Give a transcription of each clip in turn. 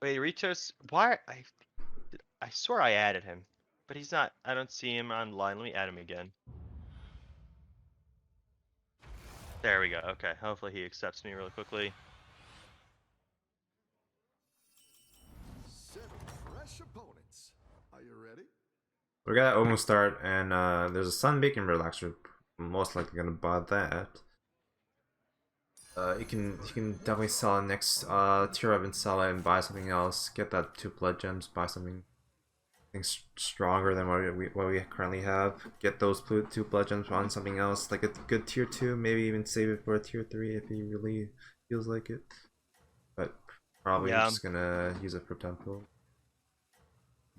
Wait, Ritos, why? I swear I added him, but he's not. I don't see him online. Let me add him again. There we go. Okay, hopefully he accepts me really quickly. 7 fresh opponents. Are you ready? We got almost start, and there's a sun bacon relaxer. Most likely gonna buy that. You can definitely sell it next tier up and sell it and buy something else. Get that 2 blood gems. Buy something stronger than what we currently have. Get those 2 blood gems on something else, like a good tier 2. Maybe even save it for a tier 3 if he really feels like it. But probably Yeah, just gonna use it for tempo.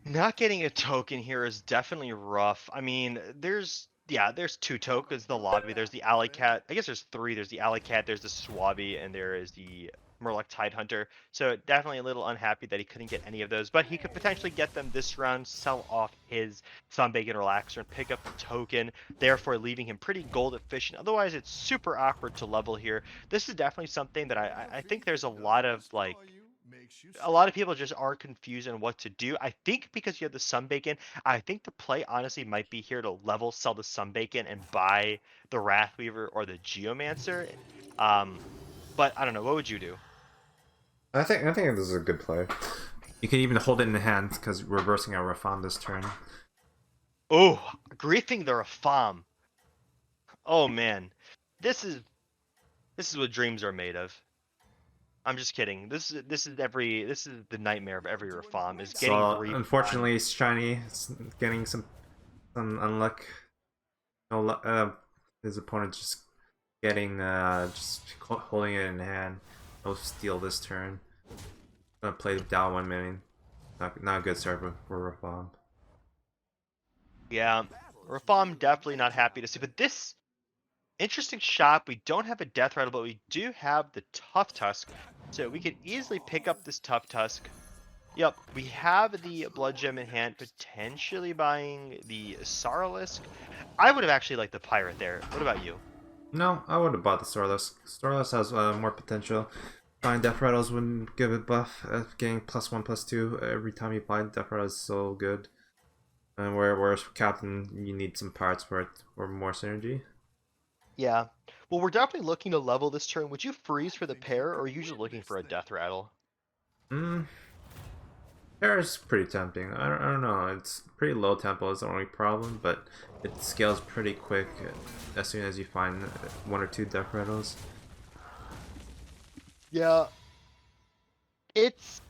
not getting a token here is definitely rough. I mean, there's 2 tokens in the lobby. There's the alley cat. I guess there's 3. There's the alley cat. There's the Swabby, and there is the Murloc Tidehunter. So definitely a little unhappy that he couldn't get any of those, but he could potentially get them this round, sell off his Sunbacon Relaxer, and pick up the token, therefore leaving him pretty gold efficient. Otherwise, it's super awkward to level here. This is definitely something that I think there's a lot of people just are confused on what to do. I think because you have the Sunbacon, I think the play honestly might be here to level sell the Sunbacon and buy the Wrathweaver or the Geomancer. Um, but I don't know. What would you do? I think this is a good play. You can even hold it in the hand because reversing our Rafam this turn. Oh, griefing the Rafam. Oh man, this is this is what dreams are made of. I'm just kidding. This is the nightmare of every Rafam is getting So griefed on. unfortunately, Shiny is getting some unluck. No, his opponent just getting just holding it in hand. No steal this turn. Gonna play down 1 minute. Not a good start for Rafam. Yeah, Rafam definitely not happy to see. But this interesting shot. We don't have a Death Rattle, but we do have the Tough Tusk, so we could easily pick up this Tough Tusk. Yep, we have the Blood Gem in hand, potentially buying the Saralisk. I would have actually liked the Pirate there. What about you? No, I would have bought the Starless. Starless has more potential. Buying Death Rattles wouldn't give it buff. Getting +1/+2 every time you buy Death Rattle is so good. And whereas Captain, you need some parts for it or more synergy. Yeah. Well, we're definitely looking to level this turn. Would you freeze for the pair, or are you just looking for a Death Rattle? Mm, Pair is pretty tempting. I don't know. It's pretty low tempo is the only problem, but it scales pretty quick as soon as you find 1 or 2 Death Rattles. Yeah, it's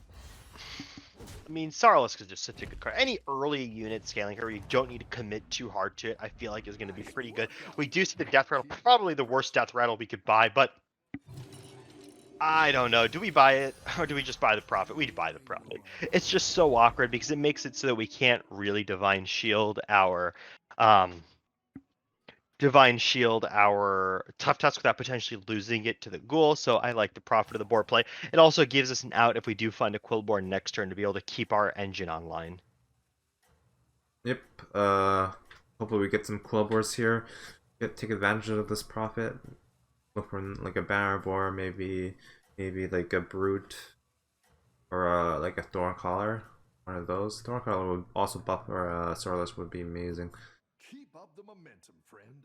I mean, Sarlisk is just such a good card. Any early unit scaling here where you don't need to commit too hard to it, I feel like is going to be pretty good. We do see the Death Rattle, probably the worst Death Rattle we could buy, but I don't know. Do we buy it or do we just buy the Prophet? We buy the Prophet. It's just so awkward because it makes it so that we can't really um Divine Shield our Tough Tusk without potentially losing it to the Ghoul, so I like the Prophet of the board play. It also gives us an out if we do find a Quillborn next turn to be able to keep our engine online. Yep. Hopefully we get some club wars here. Take advantage of this profit. Look for like a banner boar, maybe like a brute or like a thorn collar. One of those. Thorn collar would also buff or Sorless would be amazing. Keep up the momentum, friend.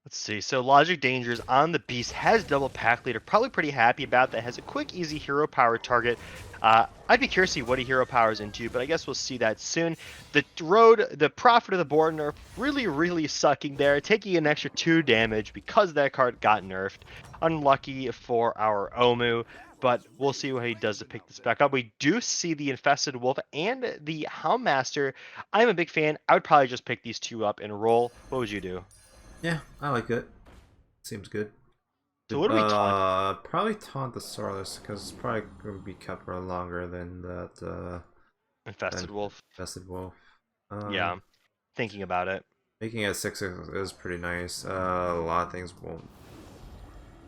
Let's see. So Logic Dangers on the Beast has double pack leader. Probably pretty happy about that. Has a quick, easy hero power target. I'd be curious to see what he hero powers into, but I guess we'll see that soon. The Prophet of the Board nerf, really sucking there, taking an extra 2 damage because that card got nerfed. Unlucky for our Omu, but we'll see what he does to pick this back up. We do see the Infested Wolf and the Houndmaster. I'm a big fan. I would probably just pick these 2 up and roll. What would you do? Yeah, I like it. Seems good. So what do we taunt? Probably taunt the Sorless because it's probably gonna be kept for longer than that than Infested Wolf. Vested Wolf. Yeah, Um, thinking about it. Making it 6 is pretty nice. A lot of things won't.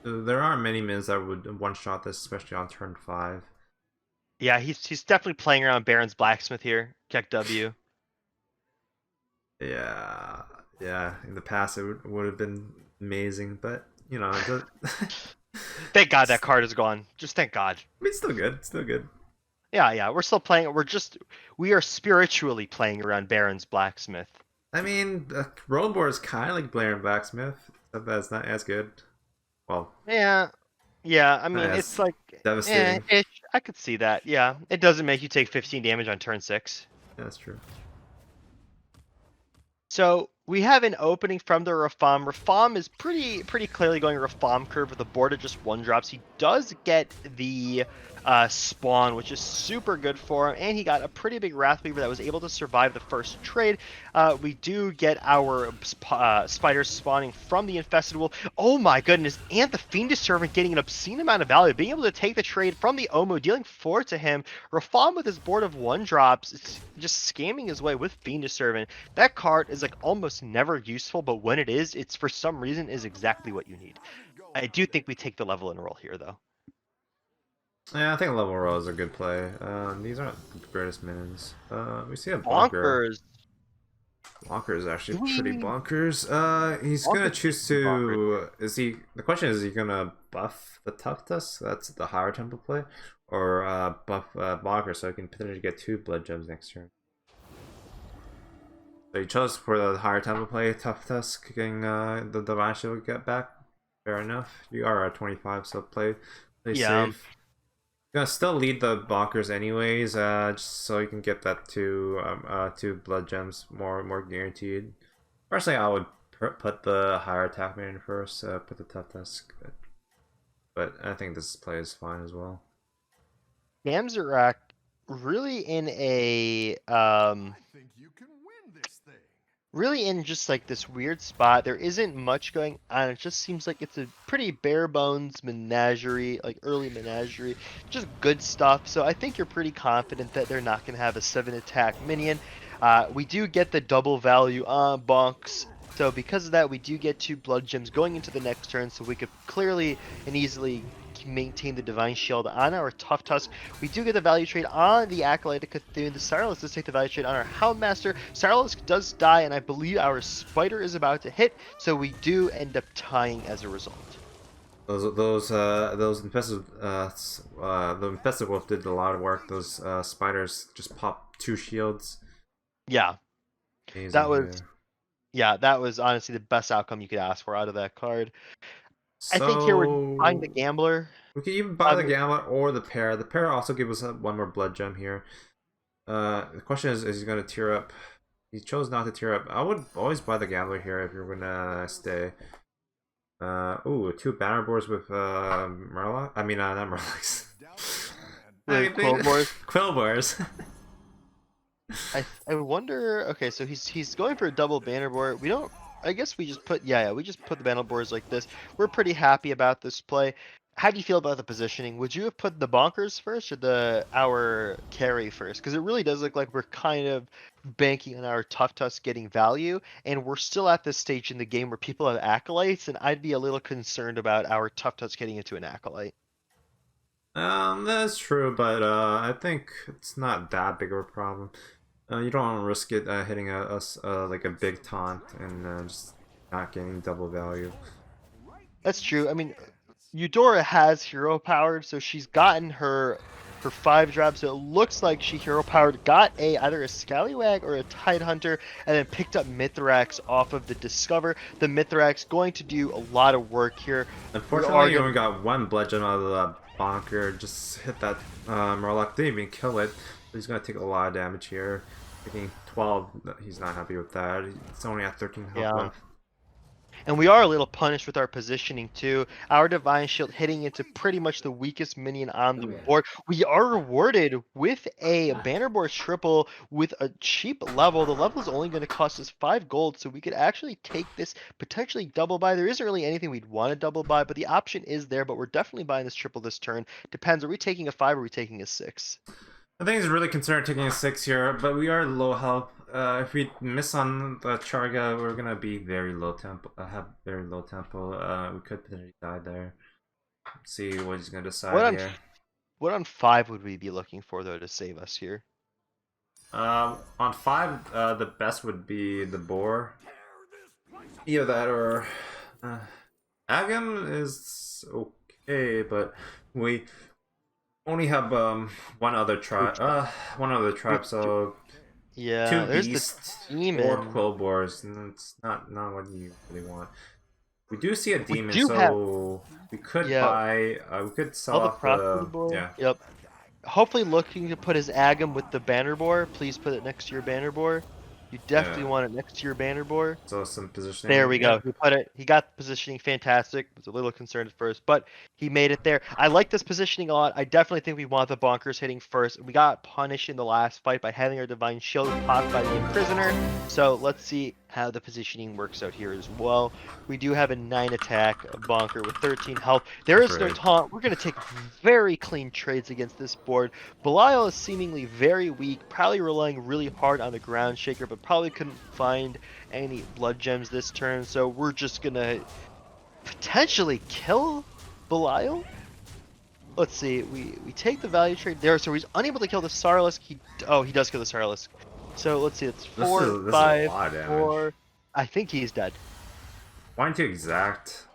There aren't many mins that would one shot this, especially on turn 5. Yeah, he's definitely playing around Baron's Blacksmith here. Check W. Yeah, yeah. In the past, it would have been amazing, but you know, Thank God that card is gone. Just thank God. I mean, it's still good. It's still good. Yeah, yeah, we're still playing. We are spiritually playing around Baron's Blacksmith. I mean, Rollboard is kind of like Blair and Blacksmith, except that it's not as good. Well, Yeah, yeah. I not mean, it's as like, devastating. ish. I could see that. Yeah, it doesn't make you take 15 damage on turn 6. Yeah, that's true. So we have an opening from the Rafam. Rafam is pretty clearly going Rafam curve with a board of just 1-drops. He does get the spawn, which is super good for him, and he got a pretty big Wrathweaver that was able to survive the first trade. We do get our spiders spawning from the Infested Wolf. Oh my goodness, and the Fiendish Servant getting an obscene amount of value, being able to take the trade from the Omo, dealing 4 to him. Rafam with his board of 1-drops, it's just scamming his way with Fiendish Servant. That card is like almost never useful, but when it is, it's for some reason is exactly what you need. I do think we take the level and roll here, though. Yeah, I think level row is a good play. These aren't the greatest minions. We see a bonker. Bonkers. Bonker is actually pretty We bonkers. He's gonna Bonkers is choose bonkers. to. Is he? The question is he gonna buff the Tough Tusk? That's the higher tempo play, or buff Bonker so he can potentially get 2 blood gems next turn. So he chose for the higher tempo play, Tough Tusk, getting the Divine Shield get back. Fair enough. You are at 25, so play Yeah. safe. Gonna still lead the bonkers anyways, just so you can get that 2 blood gems more guaranteed. Personally, I would put the higher attack man first, put the Tough Tusk, but I think this play is fine as well. Gamzerak really in a I think you can win this thing. really in just like this weird spot. There isn't much going on. It just seems like it's a pretty bare bones menagerie, like early menagerie, just good stuff. So I think you're pretty confident that they're not going to have a 7 attack minion. We do get the double value on bonks. So because of that, we do get 2 blood gems going into the next turn. So we could clearly and easily maintain the Divine Shield on our Tough Tusk. We do get the value trade on the Acolyte of Cthulhu. The Cyrillus does take the value trade on our Houndmaster. Cyrillus does die, and I believe our Spider is about to hit, so we do end up tying as a result. Those infested the infested wolf did a lot of work. Those spiders just pop 2 shields. Yeah, Amazing that was here. that was honestly the best outcome you could ask for out of that card. I think here we're buying the So Gambler. we could even buy I the mean, Gambler or the pair. The pair also gives us 1 more blood gem here. The question is he gonna tear up? He chose not to tear up. I would always buy the Gambler here if you're gonna stay. Ooh, 2 banner boards with Murloc. I mean, not Murlocs. I with mean, Quillboars. Quillboars. I wonder. Okay, so he's going for a double banner board. We don't. I guess we just put we just put the banner boards like this. We're pretty happy about this play. How do you feel about the positioning? Would you have put the bonkers first or the our carry first? Because it really does look like we're kind of banking on our Tough Tusk getting value, and we're still at this stage in the game where people have acolytes, and I'd be a little concerned about our Tough Tusk getting into an acolyte. That's true, but I think it's not that big of a problem. You don't want to risk it hitting like a big taunt and just not getting double value. That's true. I mean, Eudora has hero powered, so she's gotten her 5 drops. So it looks like she hero powered, got either a Scallywag or a Tide Hunter, and then picked up Mithrax off of the Discover. The Mithrax going to do a lot of work here. We are Unfortunately, you gonna, only got 1 blood gem out of the bonker. Just hit that Murloc. Didn't even kill it. He's gonna take a lot of damage here. Taking 12. He's not happy with that. It's only at 13 health yeah. left. And we are a little punished with our positioning too. Our Divine Shield hitting into pretty much the weakest minion on the board. We are rewarded with a Bannerboard triple with a cheap level. The level is only going to cost us 5 gold, so we could actually take this, potentially double buy. There isn't really anything we'd want to double buy, but the option is there. But we're definitely buying this triple this turn. Depends, are we taking a 5 or are we taking a 6? I think he's really concerned taking a 6 here, but we are low health. If we miss on the Charga, we're gonna be very low tempo. Have very low tempo. We could potentially die there. See what he's gonna What decide on here. what on 5 would we be looking for though to save us here? On 5, the best would be the boar. Either that or Agam is okay. okay, but we only have Three tri- one other we tribe, do- so two yeah, there's the beasts, four demon. quillboars, and it's not what you really want. We do see a We demon, do have, so we could yeah, buy we could sell all the off prophecy the boar. yeah. Yep. Hopefully looking to put his Agam with the banner boar. Please put it next to your banner boar. You definitely Yeah. want it next to your banner boar. So some positioning. There we go. Yep. He put it. He got the positioning fantastic. Was a little concerned at first, but he made it there. I like this positioning a lot. I definitely think we want the bonkers hitting first. We got punished in the last fight by having our divine shield popped by the imprisoner. So let's see how the positioning works out here as well. We do have a 9 attack bonker with 13 health. There is no Great. taunt. We're gonna take very clean trades against this board. Belial is seemingly very weak, probably relying really hard on the ground shaker, but probably couldn't find any blood gems this turn, so we're just gonna potentially kill Belial. Let's see, we take the value trade there, so he's unable to kill the Sarlisk. He does kill the Sarlisk. So let's see, it's This 4, is this is a 5, lot of damage. 4. I think he's dead. Wanting to exact.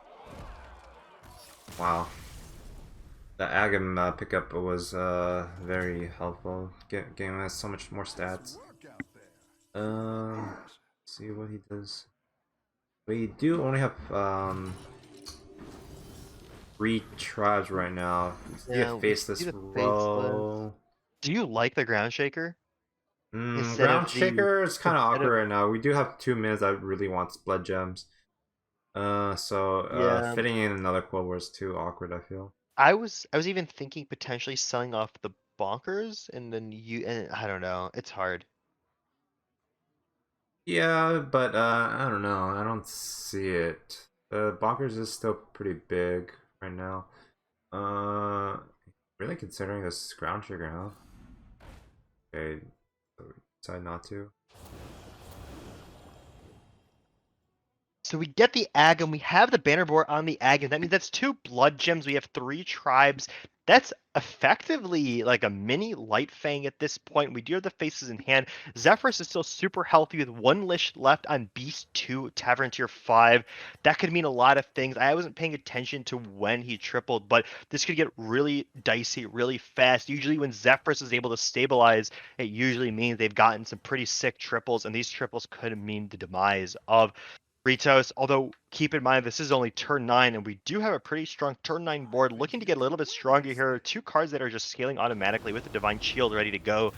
Wow. The Agam pickup was very helpful. Game has so much more stats. See what he does. We do only have 3 tribes right now. We Yeah, see a we faceless see the faceless. row. Do you like the ground shaker instead Ground of the shaker is kind of instead of awkward right now. We do have 2 minutes that really wants blood gems. yeah? Fitting in another quill was too awkward, I feel. I was even thinking potentially selling off the bonkers and then and I don't know. It's hard. Yeah, but I don't know. I don't see it. Bonkers is still pretty big right now. Uh, really considering this ground trigger, huh? Okay, so we decide not to. So we get the Agam, we have the banner board on the Agam. That means that's 2 blood gems. We have 3 tribes. That's effectively like a mini Light Fang at this point. We do have the faces in hand. Zephyrus is still super healthy with 1 Lish left on Beast 2, Tavern Tier 5. That could mean a lot of things. I wasn't paying attention to when he tripled, but this could get really dicey really fast. Usually when Zephyrus is able to stabilize, it usually means they've gotten some pretty sick triples, and these triples could mean the demise of Ritos, although keep in mind this is only turn 9 and we do have a pretty strong turn 9 board. Looking to get a little bit stronger here. 2 cards that are just scaling automatically with the Divine Shield ready to go.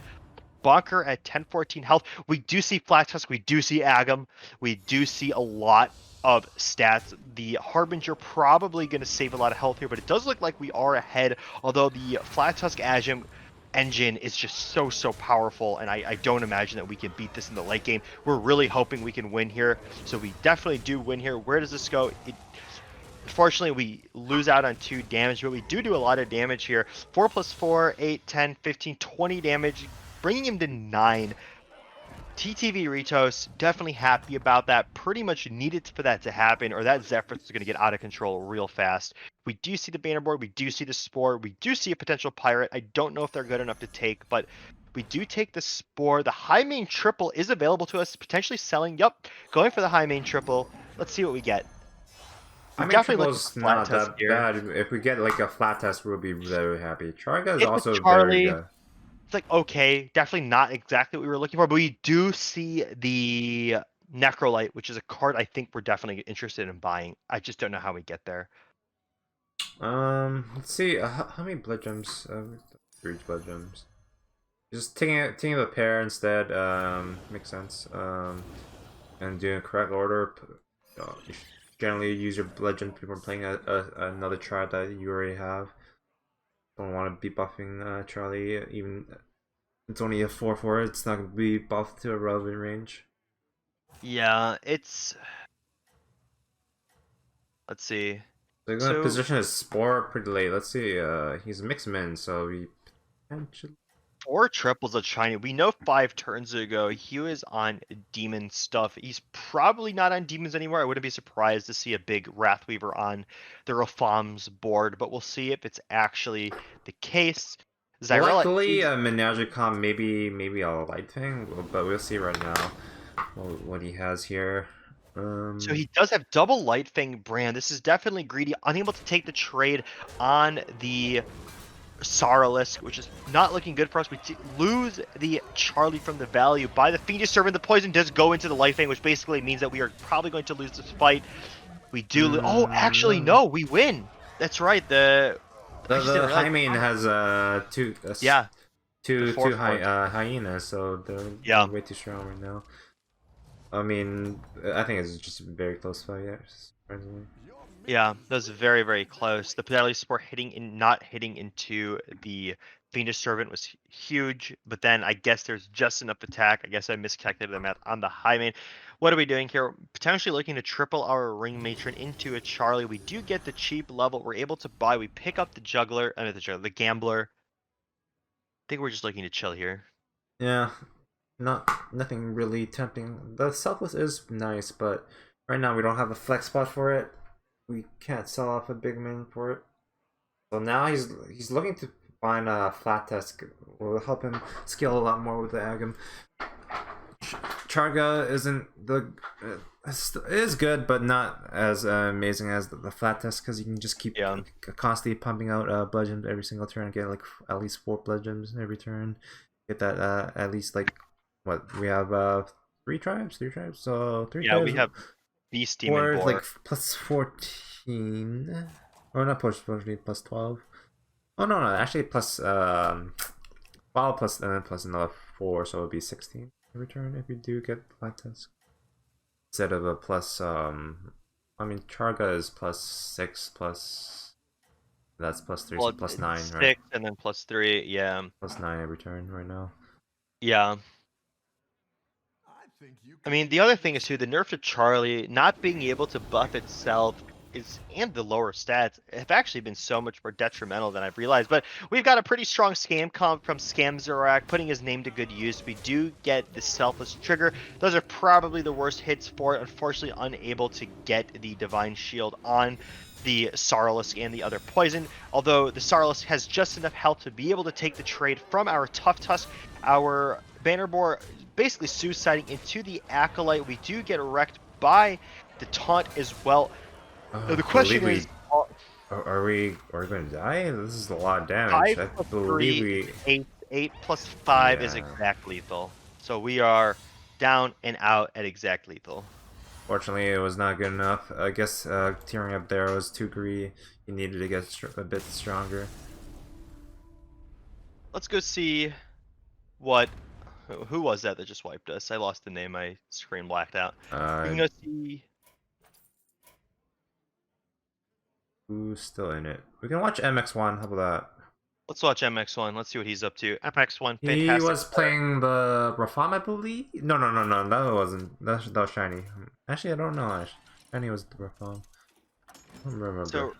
Bonker at 10-14 health. We do see Flat Tusk, we do see Agam, we do see a lot of stats. The Harbinger probably going to save a lot of health here, but it does look like we are ahead, although the Flat Tusk Agam engine is just so powerful, and I don't imagine that we can beat this in the late game. We're really hoping we can win here, so we definitely do win here. Where does this go? Unfortunately, we lose out on 2 damage, but we do a lot of damage here. 4 plus 4, 8, 10, 15, 20 damage, bringing him to 9. TTV Ritos, definitely happy about that. Pretty much needed for that to happen, or that Zephyrus is going to get out of control real fast. We do see the banner board, we do see the Spore, we do see a potential Pirate. I don't know if they're good enough to take, but we do take the Spore. The high main triple is available to us, potentially selling. Yup, going for the high main triple. Let's see what we get. I We're mean, definitely looking for triple's flat not tusk that here. bad. If we get like a flat test, we'll be very happy. Charga is Hit with also very Charlie. good. It's like, okay, definitely not exactly what we were looking for, but we do see the Necrolite, which is a card I think we're definitely interested in buying. I just don't know how we get there. Let's see. How many blood gems? 3 blood gems. Just taking the pair instead. Makes sense. And doing a correct order. You should generally use your blood gems before playing another tribe that you already have. Don't want to be buffing Charlie, even it's only a 4/4. It's not going to be buffed to a relevant range. Yeah, it's. Let's see. They're going to So position his Spore pretty late. Let's see. He's a mixed min, so we potentially. 4 triples of China. We know 5 turns ago he was on demon stuff. He's probably not on demons anymore. I wouldn't be surprised to see a big Wrathweaver on the Rafam's board, but we'll see if it's actually the case. Zyrella Luckily, is Menagicom maybe a light thing, but we'll see right now what he has here. So he does have double Light Fang brand. This is definitely greedy, unable to take the trade on the Sorrelisk, which is not looking good for us. We lose the Charlie from the value by the Fiendish Servant. The poison does go into the Light Fang, which basically means that we are probably going to lose this fight. We do oh, actually, No. no, we win. That's right. I just The didn't realize. Hymen has Yeah, the two 4/4. hyenas, so they're Yeah. way too strong right now. I mean, I think it's just a very close fight. Yeah, surprisingly. Yeah, that was very, very close. The penalty support not hitting into the Fiendish Servant was huge, but then I guess there's just enough attack. I guess I miscalculated the math on the high main. What are we doing here? Potentially looking to triple our Ring Matron into a Charlie. We do get the cheap level. We're able to buy. We pick up the Juggler, the Gambler. I think we're just looking to chill here. Yeah, nothing really tempting. The Selfless is nice, but right now we don't have a flex spot for it. We can't sell off a big man for it. So now he's looking to find a flat test. Will help him scale a lot more with the Agam. Charga isn't the is good, but not as amazing as the flat test because you can just keep constantly pumping out blood gems every single turn and get like at least 4 blood gems every turn. Get that at least like what we have 3 tribes, so 3 Yeah, tribes. we have Beast Demon Boar. Like plus 14, or not plus 14, plus 12. Oh no, actually plus 12 plus and then plus another 4, so it would be 16 every turn if you do get flat test. Instead of a plus I mean Charga is plus 6 plus that's plus 3, so plus 9, 6 right? and then plus 3, yeah. Plus 9 every turn right now. Yeah. I mean, the other thing is too, the nerf to Charlie not being able to buff itself and the lower stats have actually been so much more detrimental than I've realized. But we've got a pretty strong scam comp from Scamzerak, putting his name to good use. We do get the Selfless Trigger. Those are probably the worst hits for it. Unfortunately, unable to get the Divine Shield on the Sorrelisk and the other poison. Although the Sorrelisk has just enough health to be able to take the trade from our Tough Tusk, our Bannerboar basically suiciding into the Acolyte. We do get wrecked by the taunt as well. The question is, are we going to die? This is a lot of damage. 5 I plus believe 3 is we 8. 8 plus 5 is exact lethal. So we are down and out at exact lethal. Fortunately, it was not good enough. I guess tearing up there was too greedy. He needed to get a bit stronger. Let's go see what. Who was that just wiped us? I lost the name. My screen blacked out. We can go see. Who's still in it? We can watch MX1. How about that? Let's watch MX1. Let's see what he's up to. MX1, fantastic. He was playing the Rafam, I believe. No. That wasn't. That was Shiny. Actually, I don't know. Shiny was the Rafam. I don't remember.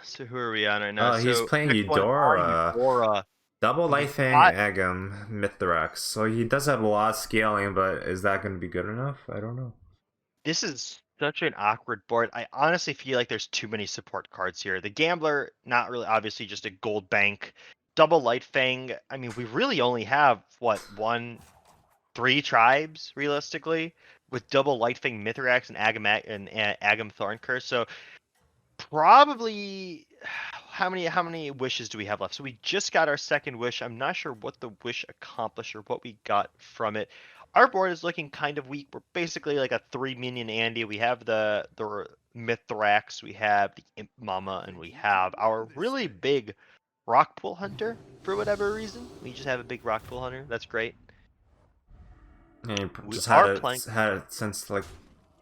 So who are we on right now? He's playing Eudora. Double Life Fang Agam Mithrax. So he does have a lot of scaling, but is that going to be good enough? I don't know. This is such an awkward board. I honestly feel like there's too many support cards here. The Gambler, not really, obviously just a gold bank. Double Light Fang. I mean, we really only have what 3 tribes realistically with double Light Fang Mithrax and Agam Thorn Curse. So probably how many wishes do we have left? So we just got our second wish. I'm not sure what the wish accomplished or what we got from it. Our board is looking kind of weak. We're basically like a 3 minion Andy. We have the Mithrax, we have the Imp Mama, and we have our really big Rockpool Hunter for whatever reason. We just have a big Rockpool Hunter. That's great. And he just had it since like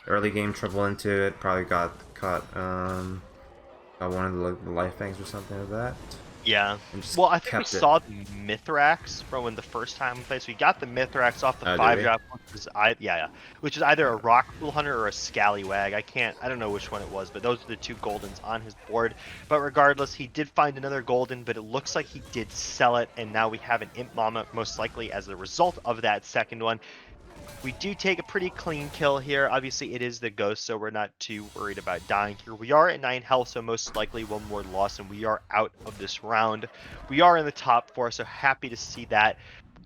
early game, triple into it. Probably got caught one of the life fangs or something like that. Yeah. Well, I think we saw the Mithrax from when the first time we played. So we got the Mithrax off the 5-drop, which is either a Rockpool Hunter or a Scallywag. I don't know which one it was, but those are the 2 goldens on his board. But regardless, he did find another golden, but it looks like he did sell it, and now we have an Imp Mama, most likely as a result of that second one. We do take a pretty clean kill here. Obviously, it is the ghost, so we're not too worried about dying here. We are at 9 health, so most likely 1 more loss, and we are out of this round. We are in the top 4, so happy to see that.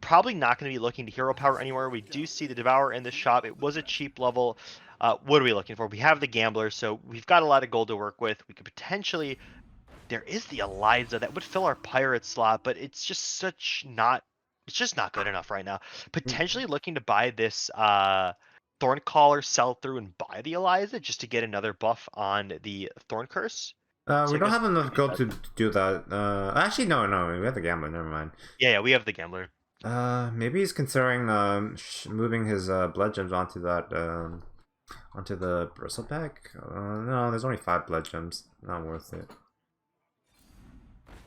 probably not going to be looking to hero power anywhere. We do see the Devourer in the shop. It was a cheap level. What are we looking for? We have the Gambler, so we've got a lot of gold to work with. We could potentially. There is the Eliza that would fill our pirate slot, but it's just it's just not good enough right now. Potentially looking to buy this Thorncaller, sell through and buy the Eliza just to get another buff on the Thorn Curse. So We I don't guess have enough we do gold that. to do that. Actually, no, we have the gambler. Never mind. Yeah, we have the Gambler. Maybe he's considering moving his blood gems onto that onto the bristle pack. No, there's only 5 blood gems. Not worth it.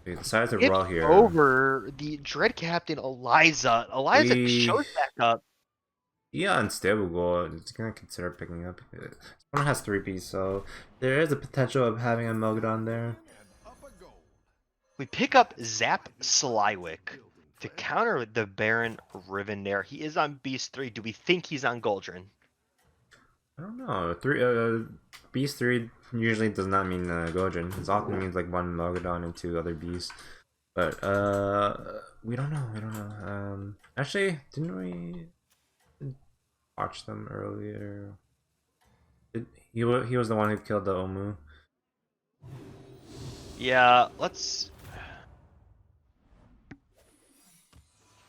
He decides to It's roll here. over the Dread Captain Eliza. Eliza We shows back up. Yeah, unstable goal. It's gonna consider picking up. This one has 3 Bs, so there is a potential of having a Mogadon there. We pick up Zap Slywick to counter the Baron Rivendare. He is on Beast 3. Do we think he's on Goldrin? I don't know. Beast 3 usually does not mean Gojin. It often means like 1 Mogadon and 2 other beasts. But we don't know. We don't know. Actually, didn't we watch them earlier? He was the one who killed the Omu. Yeah, let's.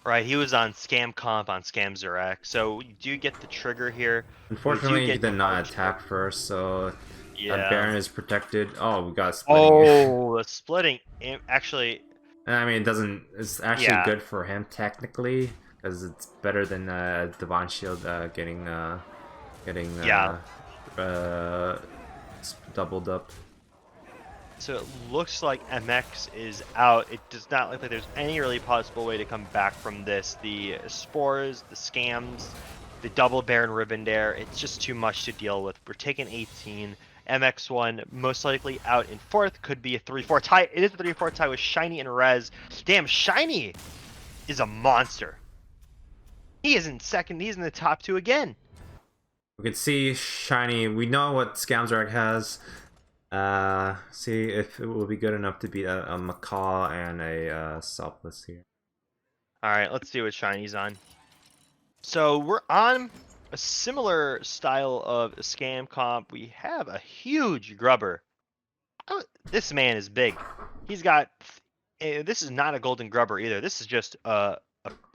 Right, he was on Scam Comp on Scam Zurak. So you do get the trigger here. Unfortunately, he get did not charged. attack first, so Yeah. Baron is protected. Oh, we got splitting. Oh, the splitting. Actually, I mean, it doesn't. It's actually Yeah. good for him technically, because it's better than Divine Shield getting Yeah. doubled up. so it looks like MX is out. It does not look like there's any really possible way to come back from this. The spores, the scams, the double Baron Rivendare, it's just too much to deal with. We're taking 18. MX1 most likely out in 4th. Could be a 3-4 tie. It is a 3-4 tie with Shiny and Rez. Damn, Shiny is a monster. He is in 2nd. He's in the top 2 again. We can see Shiny. We know what Scamzarek has. See if it will be good enough to beat a Macaw and a Selfless here. All right, let's see what Shiny's on. So we're on a similar style of scam comp. We have a huge grubber. Oh, this man is big. He's got. This is not a golden grubber either. This is just a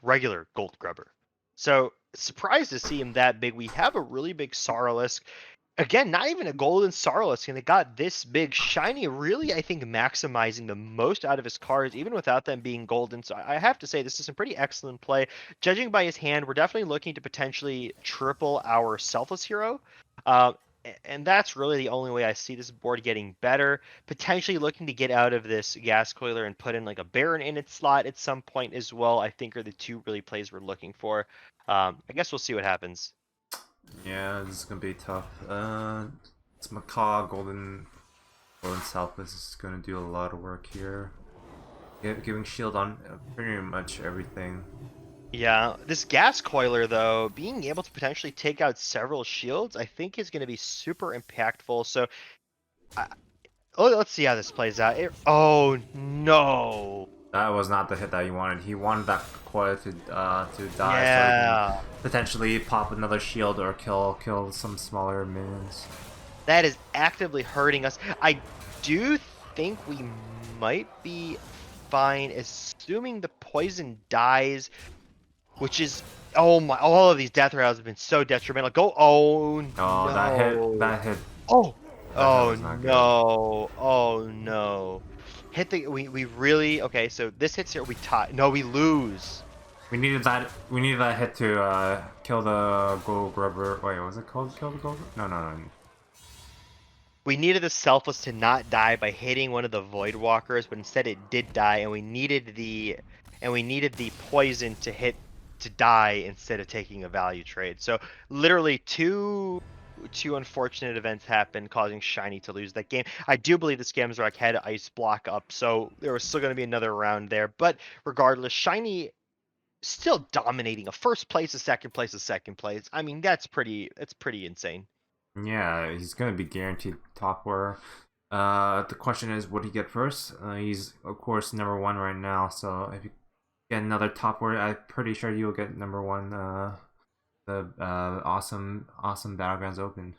regular gold grubber. So surprised to see him that big. We have a really big Sorrelisk. Again, not even a golden Sorrelisk, and it got this big. Shiny really, I think, maximizing the most out of his cards, even without them being golden. So I have to say, this is a pretty excellent play. Judging by his hand, we're definitely looking to potentially triple our Selfless Hero. And that's really the only way I see this board getting better. Potentially looking to get out of this Gas Coiler and put in like a Baron in its slot at some point as well, I think are the 2 really plays we're looking for. I guess we'll see what happens. Yeah, this is gonna be tough. It's Macaw, Golden Selfless is gonna do a lot of work here. Giving shield on pretty much everything. Yeah, this Gas Coiler, though, being able to potentially take out several shields, I think is going to be super impactful. So, let's see how this plays out. Oh, no. That was not the hit that he wanted. He wanted that coil to die so he Yeah. can potentially pop another shield or kill some smaller minions. That is actively hurting us. I do think we might be fine, assuming the poison dies, which is... Oh my, all of these death rounds have been so detrimental. Oh, no. Oh, that hit. Oh, oh was not good. no, oh no. Hit the, we really, okay, so this hits here, we tie, no, we lose. We needed that hit to kill the gold grubber. Wait, was it called kill the gold? No. We needed the Selfless to not die by hitting one of the Void Walkers, but instead it did die, and we needed the poison to die instead of taking a value trade. So literally two unfortunate events happened, causing Shiny to lose that game. I do believe the Scamzarek had Ice Block up, so there was still going to be another round there. But regardless, Shiny still dominating a first place, a second place, a second place. I mean, that's pretty insane. Yeah, he's gonna be guaranteed top order. The question is, would he get first? He's of course number 1 right now, so if he get another top word. I'm pretty sure you'll get number one. The awesome Battlegrounds Open.